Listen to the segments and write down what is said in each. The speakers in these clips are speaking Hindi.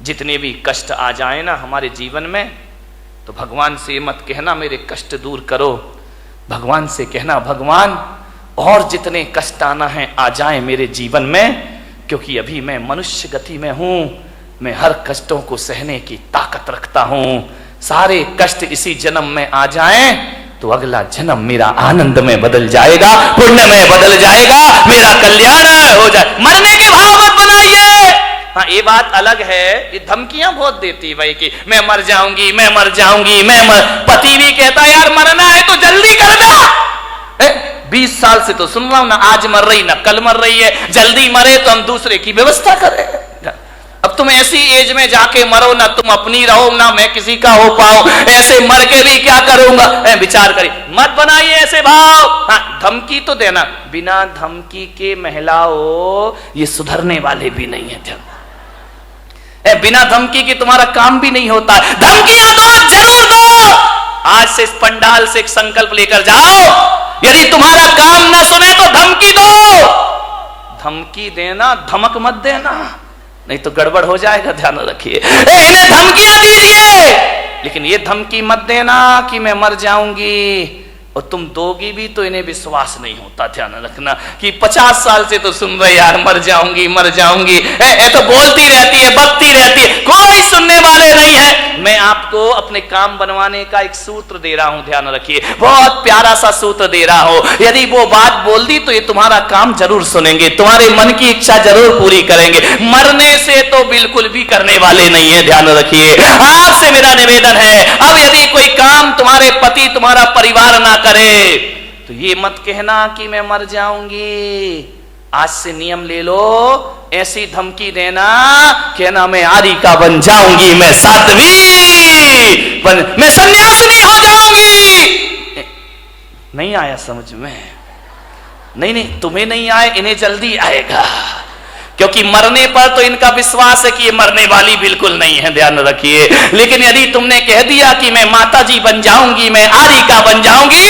जितने भी कष्ट आ जाए ना हमारे जीवन में, तो भगवान से मत कहना मेरे कष्ट दूर करो, भगवान से कहना भगवान और जितने कष्ट आना है आ जाए मेरे जीवन में, क्योंकि अभी मैं मनुष्य गति में हूं, मैं हर कष्टों को सहने की ताकत रखता हूं। सारे कष्ट इसी जन्म में आ जाएं तो अगला जन्म मेरा आनंद में बदल जाएगा, पुण्य में बदल जाएगा, मेरा कल्याण हो जाए। मरने के भाव मत बनाइए। हाँ, ये बात अलग है, ये धमकियां बहुत देती भाई कि मैं मर जाऊंगी, मैं मर जाऊंगी, पति भी कहता यार मरना है तो जल्दी करना। 20 साल से तो सुन रहा हूं ना, आज मर रही ना कल मर रही है, जल्दी मरे तो हम दूसरे की व्यवस्था करें। अब तुम ऐसी एज में जाके मरो ना तुम अपनी रहो ना मैं किसी का हो पाऊं, ऐसे मर के भी क्या करूंगा। विचार करिए, मत बनाइए ऐसे भाव। हाँ, धमकी तो देना, बिना धमकी के महिलाओं ये सुधरने वाले भी नहीं है। बिना धमकी के तुम्हारा काम भी नहीं होता। धमकियां दो, जरूर दो। आज से इस पंडाल से एक संकल्प लेकर जाओ, यदि तुम्हारा काम ना सुने तो धमकी दो। धमकी देना, धमक मत देना, नहीं तो गड़बड़ हो जाएगा, ध्यान रखिए। इन्हें धमकियां दीजिए, लेकिन ये धमकी मत देना कि मैं मर जाऊंगी, और तुम दोगी भी तो इन्हें विश्वास नहीं होता। ध्यान रखना कि 50 साल से तो सुन रहे यार मर जाऊंगी मर जाऊंगी, तो बोलती रहती है, बकती रहती है, कोई सुनने वाले नहीं है। मैं आपको अपने काम बनवाने का एक सूत्र दे रहा हूं, ध्यान रखिए, बहुत प्यारा सा सूत्र दे रहा हूं। यदि वो बात बोल दी तो ये तुम्हारा काम जरूर सुनेंगे, तुम्हारे मन की इच्छा जरूर पूरी करेंगे। मरने से तो बिल्कुल भी करने वाले नहीं है, ध्यान रखिए। आपसे मेरा निवेदन है, अब यदि कोई काम तुम्हारे पति तुम्हारा परिवार ना करे तो ये मत कहना कि मैं मर जाऊंगी। आज से नियम ले लो, ऐसी धमकी देना, कहना मैं आरी का बन जाऊंगी, मैं साध्वी मैं सन्यासिनी हो जाऊंगी। नहीं आया समझ में? नहीं, तुम्हें नहीं आए, इन्हें जल्दी आएगा, क्योंकि मरने पर तो इनका विश्वास है कि ये मरने वाली बिल्कुल नहीं है, ध्यान रखिए। लेकिन यदि तुमने कह दिया कि मैं माता जी बन जाऊंगी, मैं आरी का बन जाऊंगी,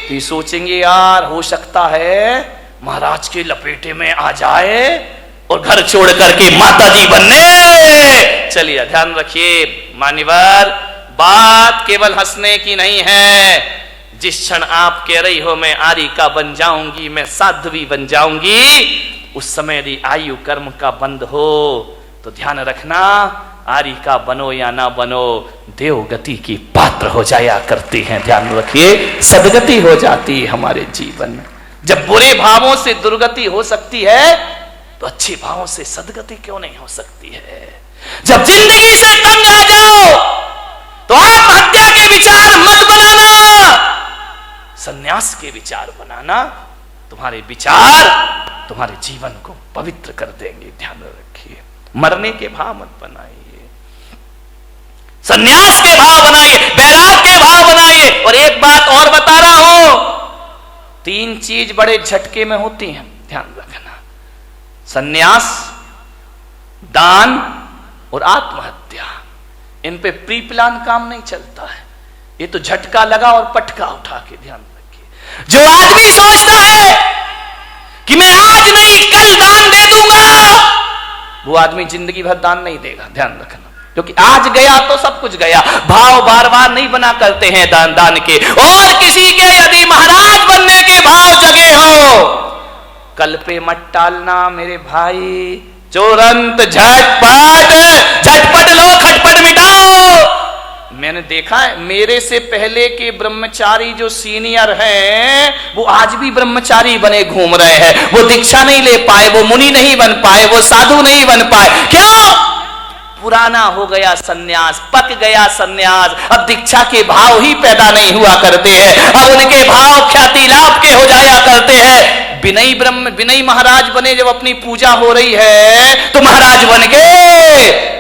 तो ये सोचेंगे यार हो सकता है महाराज के लपेटे में आ जाए और घर छोड़ करके माता जी बनने चलिए। ध्यान रखिए मान्यवर, बात केवल हंसने की नहीं है। जिस क्षण आप कह रही हो मैं आरी का बन जाऊंगी, मैं साध्वी बन जाऊंगी, उस समय यदि आयु कर्म का बंद हो तो ध्यान रखना, आरी का बनो या ना बनो, देवगति की पात्र हो जाया करती हैं। ध्यान रखिए, सदगति हो जाती है हमारे जीवन में। जब बुरे भावों से दुर्गति हो सकती है तो अच्छे भावों से सदगति क्यों नहीं हो सकती है। जब जिंदगी से तंग आ जाओ तो आत्महत्या के विचार मत बनाना, संन्यास के विचार बनाना। तुम्हारे विचार तुम्हारे जीवन को पवित्र कर देंगे, ध्यान रखिए। मरने के भाव मत बनाइए, संन्यास के भाव बनाइए, बैराग के भाव बनाइए। और एक बात और बता रहा हूं, 3 चीज बड़े झटके में होती हैं, ध्यान रखना, संन्यास, दान और आत्महत्या। इन पे प्री प्लान काम नहीं चलता है, ये तो झटका लगा और पटका उठा के। ध्यान रखिए, जो आदमी सोचता है कि मैं आज नहीं कल दान दे दूंगा, वो आदमी जिंदगी भर दान नहीं देगा, ध्यान रखना। क्योंकि आज गया तो सब कुछ गया। भाव बार बार नहीं बना करते हैं दान के। और किसी के यदि महाराज बनने के भाव जगे हो, कल पे मत टालना मेरे भाई, तुरंत झटपट लो, खटपट मिटाओ। मैंने देखा है, मेरे से पहले के ब्रह्मचारी जो सीनियर हैं वो आज भी ब्रह्मचारी बने घूम रहे हैं। वो दीक्षा नहीं ले पाए, वो मुनि नहीं बन पाए, वो साधु नहीं बन पाए। क्यों? पुराना हो गया सन्यास, पक गया सन्यास। अब दीक्षा के भाव ही पैदा नहीं हुआ करते हैं, अब उनके भाव ख्याति लाभ के हो जाया करते हैं। विनयी महाराज बने, जब अपनी पूजा हो रही है तो महाराज बन के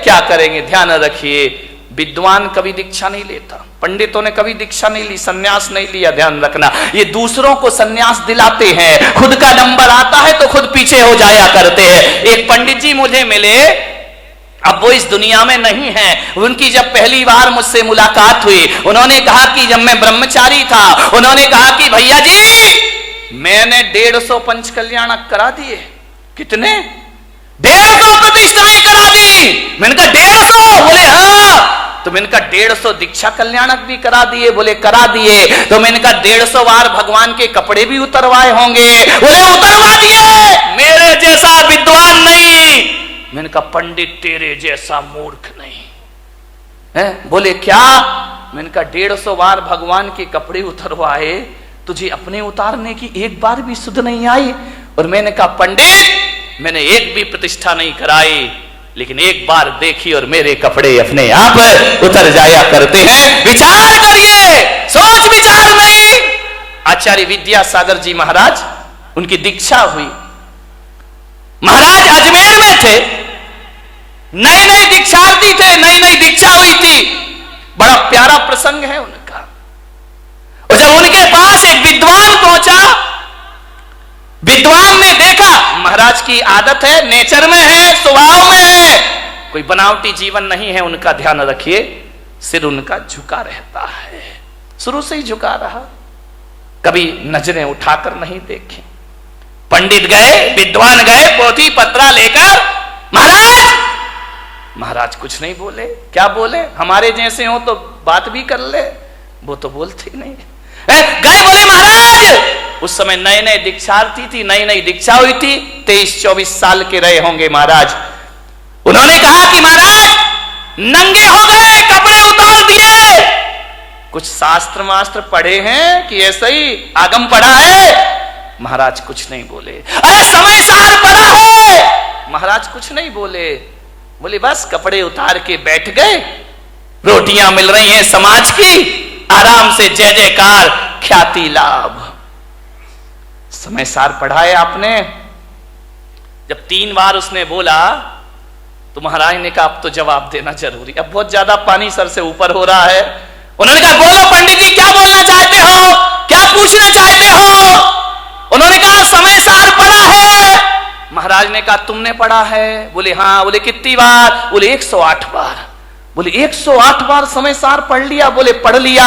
क्या करेंगे? ध्यान रखिए, विद्वान कभी दीक्षा नहीं लेता, पंडितों ने कभी दीक्षा नहीं ली, सन्यास नहीं लिया, ध्यान रखना। ये दूसरों को सन्यास दिलाते हैं, खुद का नंबर आता है तो खुद पीछे हो जाया करते हैं। एक पंडित जी मुझे मिले, अब वो इस दुनिया में नहीं है। उनकी जब पहली बार मुझसे मुलाकात हुई, उन्होंने कहा कि जब मैं ब्रह्मचारी था, उन्होंने कहा कि भैया जी मैंने 150 पंच कल्याणक करा दिए। कितने? 150 प्रतिष्ठाएं करा दी। मैंने कहा मैंने कहा 150 दीक्षा कल्याणक भी करा दिए? बोले करा दिए। तो मैंने कहा 150 बार भगवान के कपड़े भी उतरवाए होंगे? बोले उतरवा दिए। मेरे जैसा विद्वान नहीं। मैंने कहा पंडित तेरे जैसा मूर्ख नहीं है। बोले क्या? मैंने कहा 150 बार भगवान के कपड़े उतरवाए, तुझे अपने उतारने की एक बार भी सुध नहीं आई? और मैंने कहा पंडित मैंने एक भी प्रतिष्ठा नहीं कराई, लेकिन एक बार देखी और मेरे कपड़े अपने आप उतर जाया करते हैं। विचार करिए, सोच विचार नहीं। आचार्य विद्यासागर जी महाराज, उनकी दीक्षा हुई। महाराज अजमेर में थे, नए नए दीक्षार्थी थे, नई नई दीक्षा हुई थी। बड़ा प्यारा प्रसंग है उनका। और जब उनके पास एक विद्वान पहुंचा, विद्वान ने देखा महाराज की आदत है, नेचर में है, स्वभाव में है, कोई बनावटी जीवन नहीं है उनका। ध्यान रखिए, सिर उनका झुका रहता है, शुरू से ही झुका रहा, कभी नजरें उठाकर नहीं देखे। पंडित गए, विद्वान गए, पोथी पत्रा लेकर, महाराज कुछ नहीं बोले। क्या बोले? हमारे जैसे हो तो बात भी कर ले, वो तो बोलते ही नहीं। गए, बोले महाराज, उस समय नए नए दीक्षार्थी थी, नई नई दीक्षा हुई थी, 23-24 साल के रहे होंगे महाराज। उन्होंने कहा कि महाराज नंगे हो गए, कपड़े उतार दिए, कुछ शास्त्र मास्त्र पढ़े हैं कि ऐसे ही आगम पढ़ा है? महाराज कुछ नहीं बोले। अरे समय सार पड़ा है? महाराज कुछ नहीं बोले। बोले बस कपड़े उतार के बैठ गए, रोटियां मिल रही हैं समाज की, आराम से जय जयकार, ख्याति लाभ। समय सार पढ़ाए आपने। जब 3 बार उसने बोला तो महाराज ने कहा अब तो जवाब देना जरूरी, अब बहुत ज्यादा पानी सर से ऊपर हो रहा है। उन्होंने कहा बोलो पंडित जी, क्या बोलना चाहते हो, क्या पूछना चाहते हो? उन्होंने कहा समय सार पढ़ा है। महाराज ने कहा तुमने पढ़ा है? बोले हाँ। बोले कितनी बार? बोले 108 बार। बोले 108 बार समय सार पढ़ लिया? बोले पढ़ लिया।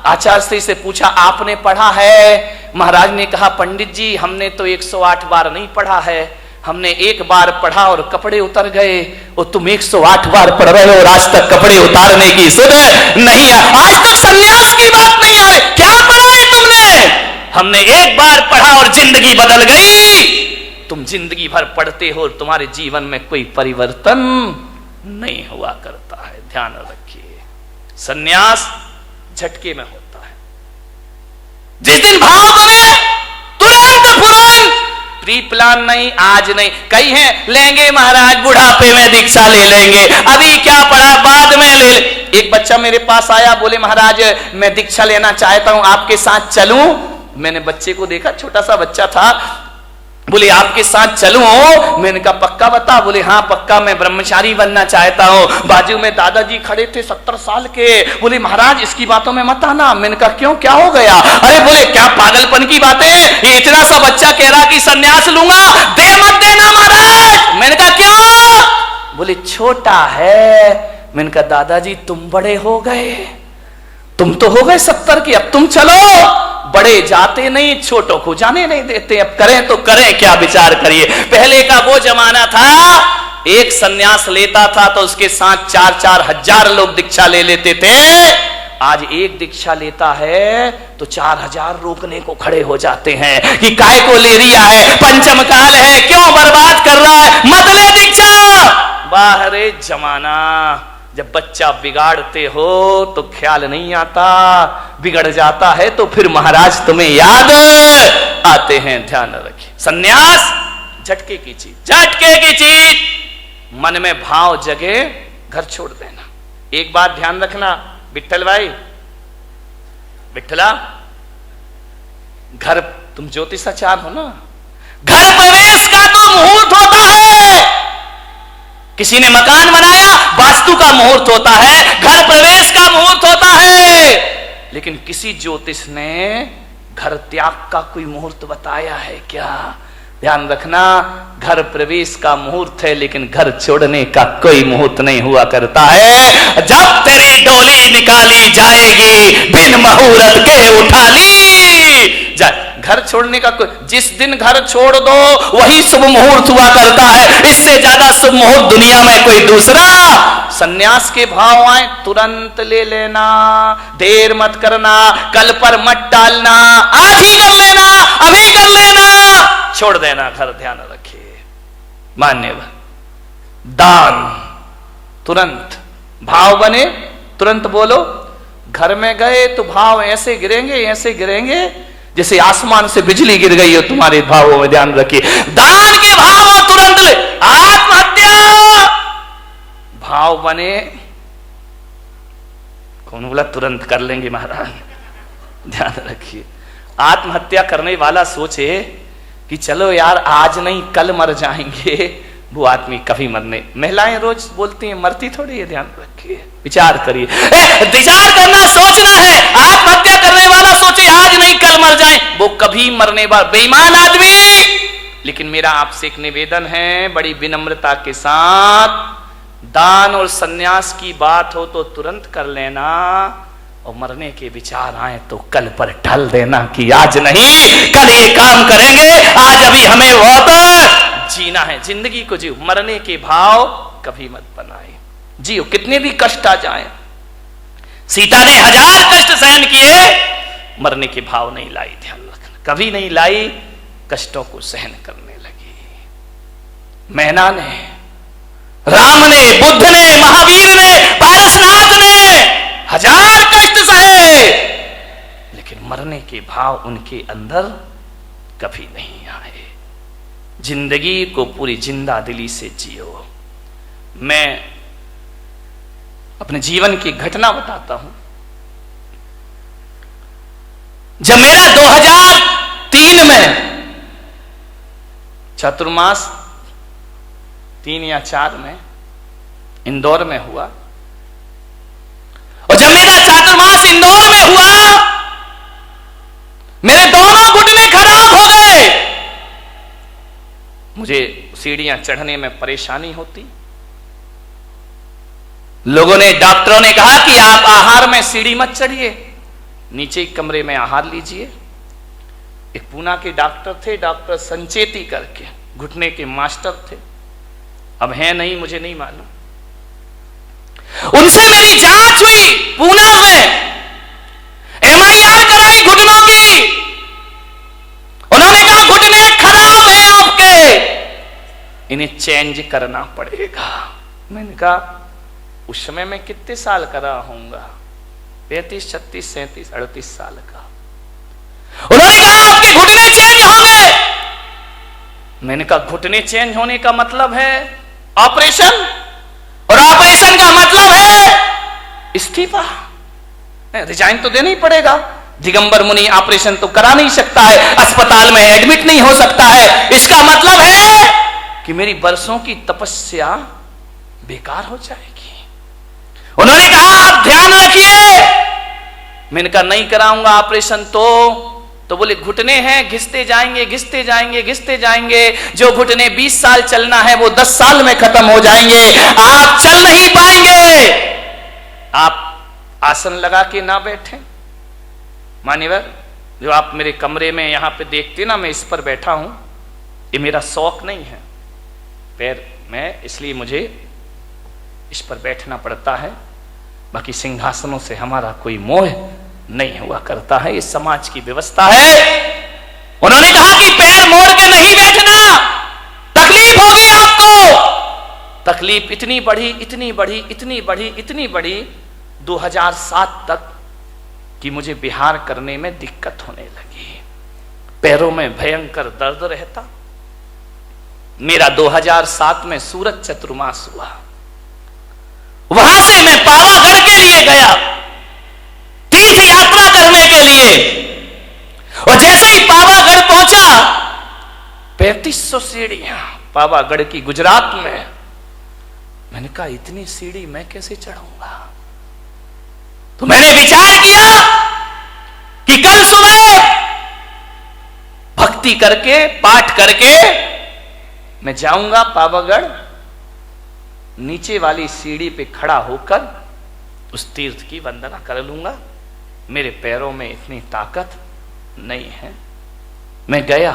आचार्य से पूछा आपने पढ़ा है? महाराज ने कहा पंडित जी हमने तो 108 बार नहीं पढ़ा है, हमने एक बार पढ़ा और कपड़े उतर गए, और तुम 108 बार पढ़ रहे हो और आज तक कपड़े उतारने की सुध नहीं है, आज तक संन्यास की बात नहीं आए। क्या पढ़ा है तुमने? हमने एक बार पढ़ा और जिंदगी बदल गई। तुम जिंदगी भर पढ़ते हो, तुम्हारे जीवन में कोई परिवर्तन नहीं हुआ करता है। ध्यान रखिए, संन्यास झटके में होता है। जिस दिन भाव बने तुरंत फुरंत, प्री प्लान नहीं, आज नहीं। कई हैं लेंगे महाराज बुढ़ापे में दीक्षा ले लेंगे, अभी क्या पढ़ा बाद में ले। एक बच्चा मेरे पास आया, बोले महाराज मैं दीक्षा लेना चाहता हूं, आपके साथ चलूं? मैंने बच्चे को देखा, छोटा सा बच्चा था। बोले आपके साथ चलूं? मैंने कहा पक्का बता? बोले हाँ पक्का, मैं ब्रह्मचारी बनना चाहता हूं। बाजू में दादाजी खड़े थे 70 साल के। बोले महाराज इसकी बातों में मत आना। मैंने कहा क्यों, क्या हो गया? अरे बोले क्या पागलपन की बातें, ये इतना सा बच्चा कह रहा कि संन्यास लूंगा, दे मत देना महाराज। मैंने कहा क्यों? बोले छोटा है। मैंने कहा दादाजी तुम बड़े हो गए, तुम तो हो गए 70 के, अब तुम चलो। बड़े जाते नहीं, छोटों को जाने नहीं देते। अब करें तो करें क्या, विचार करिए। पहले का वो जमाना था, एक सन्यास लेता था तो उसके साथ 4-4 हजार लोग दीक्षा ले लेते थे। आज एक दीक्षा लेता है तो 4000 रोकने को खड़े हो जाते हैं कि काय को ले रिया है, पंचम काल है, क्यों बर्बाद कर रहा है, मत ले दीक्षा। बाहरे जमाना, जब बच्चा बिगाड़ते हो तो ख्याल नहीं आता, बिगड़ जाता है तो फिर महाराज तुम्हें याद आते हैं। ध्यान रखिए, सन्यास झटके की चीज, झटके की चीज। मन में भाव जगे, घर छोड़ देना। एक बात ध्यान रखना विठल भाई, विठला, घर, तुम ज्योतिषाचार हो ना, घर प्रवेश का तो मुहूर्त होता है। किसी ने मकान बनाया, वास्तु का मुहूर्त होता है, घर प्रवेश का मुहूर्त होता है। लेकिन किसी ज्योतिष ने घर त्याग का कोई मुहूर्त बताया है क्या? ध्यान रखना, घर प्रवेश का मुहूर्त है लेकिन घर छोड़ने का कोई मुहूर्त नहीं हुआ करता है। जब तेरी डोली निकाली जाएगी, बिन मुहूर्त के उठा ली। घर छोड़ने का जिस दिन घर छोड़ दो वही शुभ मुहूर्त हुआ करता है। इससे ज्यादा शुभ मुहूर्त दुनिया में कोई दूसरा। सन्यास के भाव आए तुरंत ले लेना, देर मत करना, कल पर मत टालना, आज ही कर लेना, अभी कर लेना, छोड़ देना घर। ध्यान रखिए, मान्यवर। दान तुरंत, भाव बने तुरंत बोलो। घर में गए तो भाव ऐसे गिरेंगे, ऐसे गिरेंगे जैसे आसमान से बिजली गिर गई हो तुम्हारे भावों में। ध्यान रखिए, दान के भाव तुरंत ले। आत्महत्या भाव बने, कौन बोला तुरंत कर लेंगे महाराज? ध्यान रखिए, आत्महत्या करने वाला सोचे कि चलो यार आज नहीं कल मर जाएंगे, वो आदमी कभी मरने। महिलाएं रोज बोलती हैं मरती थोड़ी है। ध्यान रखिए, विचार करिए, विचार करना, सोचना है। आत्महत्या करने वाला सोचे आज नहीं कल मर जाए, वो कभी मरने वाला बेईमान आदमी। लेकिन मेरा आपसे एक निवेदन है, बड़ी विनम्रता के साथ, दान और सन्यास की बात हो तो तुरंत कर लेना, और मरने के विचार आए तो कल पर टल देना कि आज नहीं कल ये काम करेंगे, आज अभी हमें बहुत जीना है, जिंदगी को जियो। मरने के भाव कभी मत बनाए, जियो कितने भी कष्ट आ जाए। सीता ने 1000 कष्ट सहन किए, मरने के भाव नहीं लाई। ध्यान रखना, कभी नहीं लाई, कष्टों को सहन करने लगी। मैना ने, राम ने, बुद्ध ने, महावीर ने, पारसनाथ ने 1000 कष्ट सहे, लेकिन मरने के भाव उनके अंदर कभी नहीं आए। जिंदगी को पूरी जिंदा दिली से जियो। मैं अपने जीवन की घटना बताता हूं। जब मेरा 2003 में चतुर्मास 3 या 4 में इंदौर में हुआ, और जब मेरा चातुर्मास इंदौर में हुआ, मेरे दोनों घुटने खराब हो गए। मुझे सीढ़ियां चढ़ने में परेशानी होती। लोगों ने, डॉक्टरों ने कहा कि आप आहार में सीढ़ी मत चढ़िए, नीचे कमरे में आहार लीजिए। एक पूना के डॉक्टर थे, डॉक्टर संचेती करके, घुटने के मास्टर थे, अब हैं नहीं मुझे नहीं मालूम। उनसे मेरी जांच हुई पूना में, MIR कराई घुटनों की। उन्होंने कहा घुटने खराब है आपके, इन्हें चेंज करना पड़ेगा। मैंने कहा उस समय मैं कितने साल का रहा होऊंगा, 35, 36, 37, 38 साल का। उन्होंने कहा आपके घुटने चेंज होंगे। मैंने कहा घुटने चेंज होने का मतलब है ऑपरेशन, और ऑपरेशन का मतलब है इस्तीफा, रिजाइन तो देना ही पड़ेगा। दिगंबर मुनि ऑपरेशन तो करा नहीं सकता है, अस्पताल में एडमिट नहीं हो सकता है। इसका मतलब है कि मेरी बरसों की तपस्या बेकार हो जाएगी। उन्होंने कहा आप ध्यान रखिए। मैंने कहा नहीं कराऊंगा ऑपरेशन तो बोले घुटने हैं, घिसते जाएंगे, घिसते जाएंगे, घिसते जाएंगे। जो घुटने 20 साल चलना है वो 10 साल में खत्म हो जाएंगे, आप चल नहीं पाएंगे। आप आसन लगा के ना बैठे। मान्यवर, जो आप मेरे कमरे में यहां पे देखते ना, मैं इस पर बैठा हूं, ये मेरा शौक नहीं है पैर में, इसलिए मुझे इस पर बैठना पड़ता है। बाकी सिंहासनों से हमारा कोई मोह नहीं हुआ करता है, ये समाज की व्यवस्था है। उन्होंने कहा कि पैर मोड़ के नहीं बैठना, तकलीफ होगी आपको। तकलीफ इतनी बढ़ी, इतनी बढ़ी, इतनी बढ़ी, इतनी बढ़ी 2007 तक कि मुझे विहार करने में दिक्कत होने लगी। पैरों में भयंकर दर्द रहता। मेरा 2007 में सूरत चतुर्मास हुआ। वहां से मैं पावागढ़ के लिए गया, तीर्थ यात्रा करने के लिए। और जैसे ही पावागढ़ पहुंचा, 3500 सीढ़ियां पावागढ़ की, गुजरात में। मैंने कहा इतनी सीढ़ी मैं कैसे चढ़ूंगा? तो मैंने विचार किया कि कल सुबह भक्ति करके, पाठ करके मैं जाऊंगा पावागढ़, नीचे वाली सीढ़ी पे खड़ा होकर उस तीर्थ की वंदना कर लूंगा। मेरे पैरों में इतनी ताकत नहीं है। मैं गया,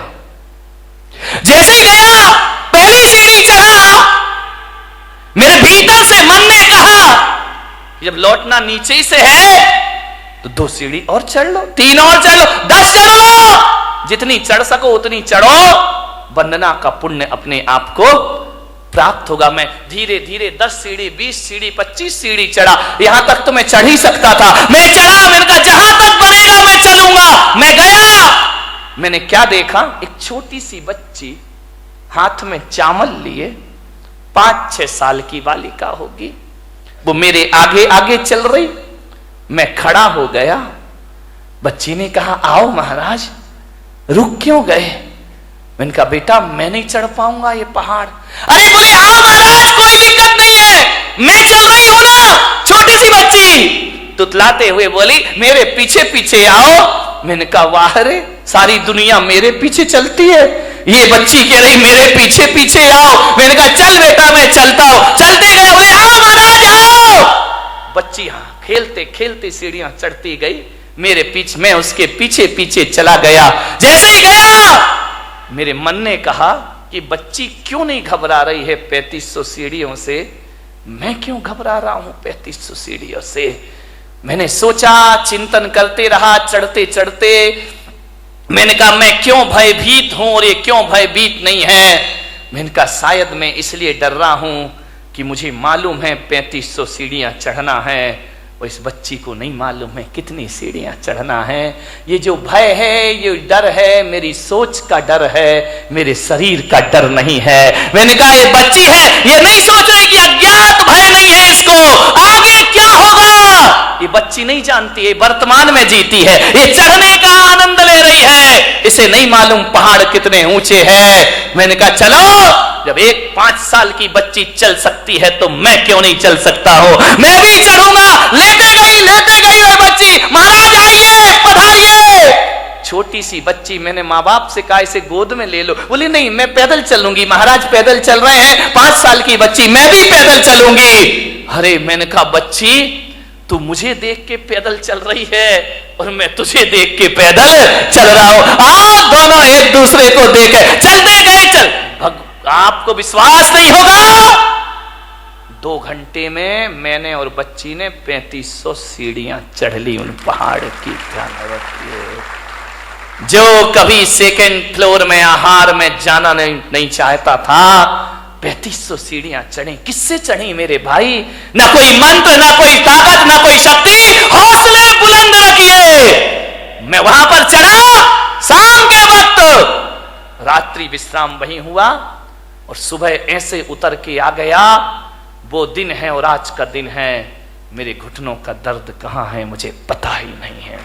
जैसे ही गया पहली सीढ़ी चढ़ा, मेरे भीतर से मन ने कहा जब लौटना नीचे ही से है तो 2 सीढ़ी और चढ़ लो, 3 और चढ़ लो, 10 चढ़ लो, जितनी चढ़ सको उतनी चढ़ो, वंदना का पुण्य अपने आप को प्राप्त होगा। मैं धीरे धीरे 10 सीढ़ी, 20 सीढ़ी, 25 सीढ़ी चढ़ा, यहां तक तो मैं चढ़ ही सकता था। मैं चढ़ा, मैंने कहा जहां तक बनेगा मैं चलूंगा। मैं गया, मैंने क्या देखा, एक छोटी सी बच्ची हाथ में चावल लिए, 5-6 साल की बालिका होगी, वो मेरे आगे आगे चल रही। मैं खड़ा हो गया, बच्ची ने कहा आओ महाराज, रुक क्यों गए? मैंने कहा बेटा मैं नहीं चढ़ पाऊंगा ये पहाड़। अरे बोले आओ महाराज कोई दिक्कत नहीं है, मैं चल रही हूं ना। छोटी सी बच्ची तुतलाते हुए बोली मेरे पीछे पीछे आओ। मैंने कहा वाह रे, सारी दुनिया मेरे पीछे चलती है, ये बच्ची कह रही मेरे पीछे पीछे आओ। मैंने कहा चल बेटा मैं चलता हूं। चलते गए, बोले आओ महाराज आओ। बच्ची हाँ खेलते खेलते सीढ़ियां चढ़ती गई, मेरे पीछे, मैं उसके पीछे पीछे चला गया। जैसे ही गया मेरे मन ने कहा कि बच्ची क्यों नहीं घबरा रही है 3500 सीढ़ियों से, मैं क्यों घबरा रहा हूं 3500 सीढ़ियों से। मैंने सोचा, चिंतन करते रहा चढ़ते चढ़ते। मैंने कहा मैं क्यों भयभीत हूं और ये क्यों भयभीत नहीं है। मैंने कहा शायद मैं इसलिए डर रहा हूं कि मुझे मालूम है 3500 सीढ़ियां चढ़ना है, और इस बच्ची को नहीं मालूम है कितनी सीढ़ियां चढ़ना है। ये जो भय है, ये डर है, मेरी सोच का डर है, मेरे शरीर का डर नहीं है। मैंने कहा ये बच्ची है, ये नहीं सोच रही कि अज्ञात भय नहीं है इसको, आगे क्या होगा ये बच्ची नहीं जानती है, वर्तमान में जीती है, ये चढ़ने का आनंद ले रही है, इसे नहीं मालूम पहाड़ कितने ऊंचे हैं। मैंने कहा चलो, जब एक 5 साल की बच्ची चल सकती है तो मैं क्यों नहीं चल सकता हूं, मैं भी चढ़ूंगा। लेते गई वो बच्ची, महाराज आइए पधारिए। छोटी सी बच्ची, मैंने माँ बाप से कहा इसे गोद में ले लो, बोली नहीं मैं पैदल चलूंगी। महाराज पैदल चल रहे हैं, 5 साल की बच्ची, मैं भी पैदल चलूंगी। अरे मैंने कहा बच्ची तू मुझे देख के पैदल चल रही है और मैं तुझे देख के पैदल चल रहा हूं, आओ दोनों एक दूसरे को देखे चलते गए। चल आपको विश्वास नहीं होगा, 2 घंटे में मैंने और बच्ची ने 3500 सीढ़ियां चढ़ ली उन पहाड़ की। जो कभी 2nd फ्लोर में आहार में जाना नहीं चाहता था, 3500 सीढ़ियां चढ़ी। किससे चढ़ी मेरे भाई? ना कोई मंत्र, ना कोई ताकत, ना कोई शक्ति, हौसले बुलंद रखिए। मैं वहां पर चढ़ा, शाम के वक्त रात्रि विश्राम वहीं हुआ और सुबह ऐसे उतर के आ गया। वो दिन है और आज का दिन है, मेरे घुटनों का दर्द कहां है मुझे पता ही नहीं है।